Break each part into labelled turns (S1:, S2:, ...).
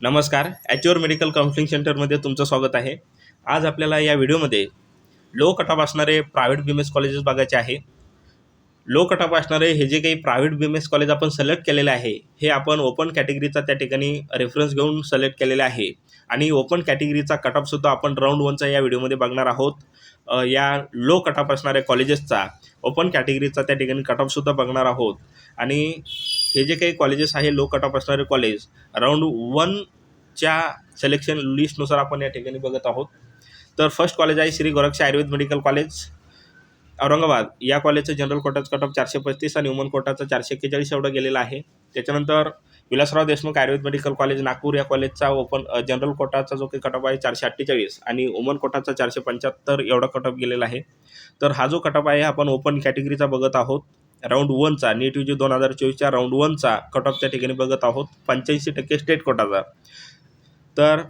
S1: नमस्कार. ॲच्युअर medical counselling सेंटरमध्ये तुमचं स्वागत आहे. आज आपल्याला या व्हिडिओमध्ये लो कट ऑफ असणारे प्रायव्हेट BMS कॉलेजेस बघायचे आहे. लो कट ऑफ असणारे हे जे काही प्रायव्हेट BMS कॉलेज आपण सिलेक्ट केलेले आहे, हे आपण ओपन कॅटेगरीचा त्या ठिकाणी रेफरन्स घेऊन सिलेक्ट केलेले आहे आणि ओपन कॅटेगरीचा कट ऑफसुद्धा आपण राऊंड 1चा या व्हिडिओमध्ये बघणार आहोत. या लो कट ऑफ असणाऱ्या कॉलेजेसचा ओपन कॅटेगरीचा त्या ठिकाणी कट ऑफसुद्धा बघणार आहोत. आणि हे जे काही कॉलेजेस आहे लो कट ऑफ असणारे कॉलेज राऊंड 1च्या सिलेक्शन लिस्टनुसार आपण या ठिकाणी बघत आहोत. तर फर्स्ट कॉलेज आहे श्री गोरक्षा आयुर्वेद मेडिकल कॉलेज औरंगाबाद. या कॉलेजचं जनरल कोटाचं कट ऑफ 435 आणि वुमन कोटाचं 441 एवढं गेलेलं आहे. त्याच्यानंतर विलासराव देशमुख आयुर्वेद मेडिकल कॉलेज नागपूर, या कॉलेजचा ओपन जनरल कोटाचा जो काही कट ऑफ आहे 448 आणि वुमन कोटाचा 475 एवढा कट ऑफ गेलेला आहे. तर हा जो कट ऑफ आहे आपण ओपन कॅटेगरीचा बघत आहोत. राऊंड 1चा नीट UG 2024च्या राऊंड 1चा कट ऑफ त्या ठिकाणी बघत आहोत 85% स्टेट कोटाचा. तर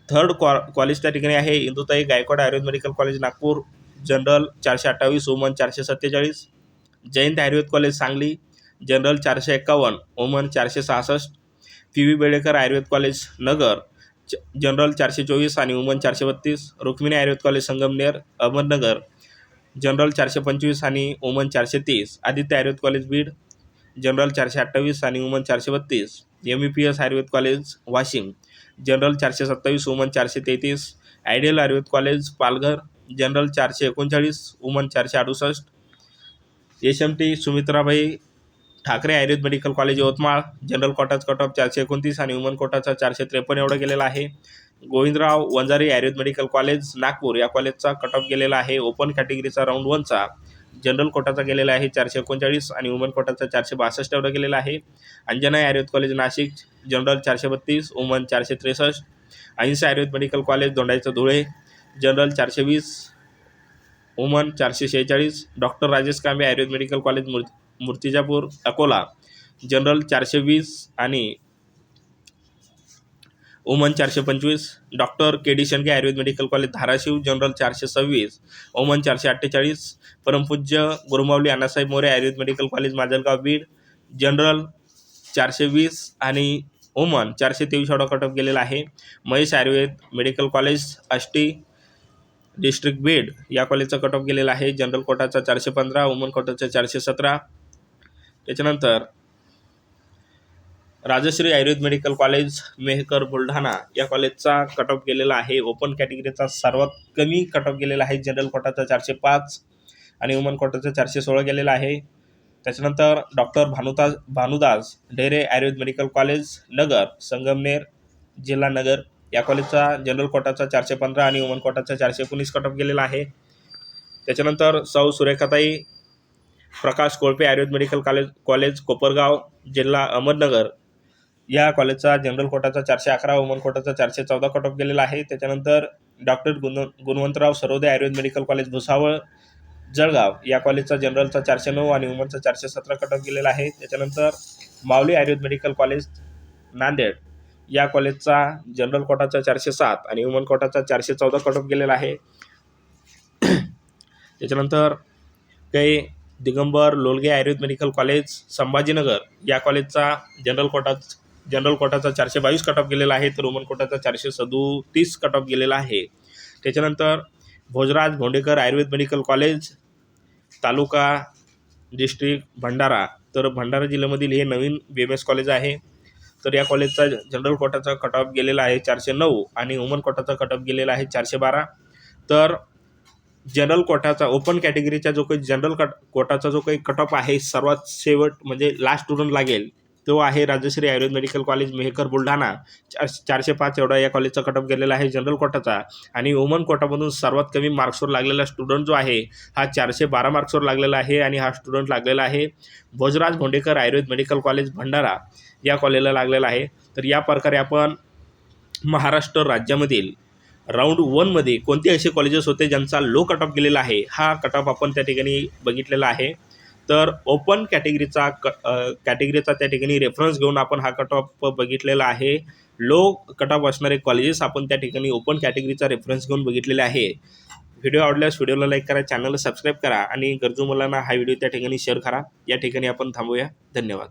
S1: थर्ड कॉलेज त्या ठिकाणी आहे Indutai Gaikwad Ayurved medical college Nagpur, general 428, woman 447. Jayant Ayurved college Sangli, general 451, woman 466. PV Bedekar Ayurved college Nagar, general 424 आणि woman 432. Rukmini Ayurved college Sangamner Ahmednagar, general 425 आणि woman 430. Aditya Ayurved college Beed, general 428 आणि woman 432. MEPS Ayurved college Washim, general 427, woman 433. Ideal Ayurved college Palghar, general 439, woman 468. SMT Sumitrabai Thackeray Ayurveda medical college Yavatmal, general कोटाचा cut off 429 आणि woman कोटाचा 453 एवढा गेलेला आहे. Govindrao Wanjari Ayurved medical college Nagpur, या कॉलेजचा कट ऑफ गेलेला आहे ओपन कॅटेगरीचा राऊंड 1चा. जनरल कोटाचा गेलेला आहे 439 आणि वुमन कोटाचा 462 एवढा गेलेला आहे. Anjana Ayurved college Nashik, general 432, woman 463. Ahinsa Ayurved medical college Dondaicha Dhule, general 420, woman 446. Doctor Rajesh Kambe Ayurved medical college Murtizapur Akola, general 420 आणि woman 425. Doctor KD Shendge Ayurved medical college Dharashiv, general 426, woman 448. परमपूज्य Gurumauli Annasaheb More Ayurved medical college Majalgaon Beed, general 420 आणि वुमन 423 एवढा कट ऑफ गेलेला आहे. Mahesh Ayurved medical college Ashti district Beed, या कॉलेजचा कट ऑफ गेलेला आहे जनरल कोटाचा 415, वुमन कोटाचा 417. त्याच्यानंतर राजश्री आयुर्वेद मेडिकल कॉलेज मेहकर बुलढाणा, या कॉलेजचा कट ऑफ गेलेला आहे ओपन कॅटेगरीचा सर्वात कमी कट ऑफ गेलेला आहे. जनरल कोटाचा 405 आणि वुमन कोटाचा 416 गेलेला आहे. त्याच्यानंतर doctor Bhanudas Dhere Ayurved medical college Nagar Sangamner जिल्हा नगर, या कॉलेजचा जनरल कोटाचा 415 आणि वुमन कोटाचा 419 कट ऑफ गेलेला आहे. त्याच्यानंतर सौ सुरेखाताई प्रकाश कोळपे आयुर्वेद मेडिकल कॉलेज कोपरगाव जिल्हा अहमदनगर, या कॉलेजचा जनरल कोटाचा 411, वुमन कोटाचा 414 कट ऑफ गेलेला आहे. त्याच्यानंतर doctor Gunwantrao Sarode Ayurveda medical college Bhusawal Jalgaon, या कॉलेजचा जनरलचा 409 आणि वुमनचा 417 कट ऑफ गेलेला आहे. त्याच्यानंतर माऊली आयुर्वेद मेडिकल कॉलेज नांदेड, या कॉलेजचा जनरल कोटाचा 407 आणि वुमन कोटाचा 414 कट ऑफ गेलेला आहे. त्याच्यानंतर काही दिगंबर लोलगे आयुर्वेद मेडिकल कॉलेज संभाजीनगर, या कॉलेजचा जनरल कोटाचा 422 कट ऑफ गेलेला आहे, तर वुमन कोटाचा 437 कट ऑफ गेलेला आहे. त्याच्यानंतर भोजराज भोंडेकर आयुर्वेद मेडिकल कॉलेज तालुका डिस्ट्रिक्ट भंडारा, तर भंडारा जिल्ह्यामधील हे नवीन BMS कॉलेज आहे. तर या कॉलेजचा जनरल कोटाचा कट ऑफ गेलेला आहे 409 आणि वुमन कोटाचा कट ऑफ गेलेला आहे 412. तर जनरल कोटाचा ओपन कॅटेगरीचा जो काही जनरल कोटाचा जो काही कट ऑफ आहे सर्वात शेवट म्हणजे लास्ट स्टुडंट लागेल तो आहे राजश्री आयुर्वेद मेडिकल कॉलेज मेहकर बुलढाणा, 405 एवढा या कॉलेजचा कट ऑफ गेलेला आहे जनरल कोटाचा. आणि वुमन कोटामधून सर्वात कमी मार्क्सवर लागलेला स्टुडंट जो आहे हा 412 मार्क्सवर लागलेला आहे आणि हा स्टुडंट लागलेला आहे भोजराज भोंडेकर आयुर्वेद मेडिकल कॉलेज भंडारा, या कॉलेजला लागलेला आहे. तर या प्रकारे आपण महाराष्ट्र राज्यामधील राऊंड 1मध्ये कोणते असे कॉलेजेस होते ज्यांचा लो कट ऑफ गेलेला आहे, हा कट ऑफ आपण त्या ठिकाणी बघितलेला आहे. तर ओपन कॅटेगरीचा त्या ठिकाणी रेफरन्स घेऊन आपण हा कट ऑफ बघितलेला आहे. लो कट ऑफ असणारे कॉलेजेस आपण त्या ठिकाणी ओपन कॅटेगरीचा रेफरन्स घेऊन बघितलेले आहे. व्हिडिओ आवडल्यास व्हिडिओला लाईक करा, चॅनलला सबस्क्राईब करा आणि गरजू मुलांना हा व्हिडिओ त्या ठिकाणी शेअर करा. या ठिकाणी आपण थांबूया. धन्यवाद.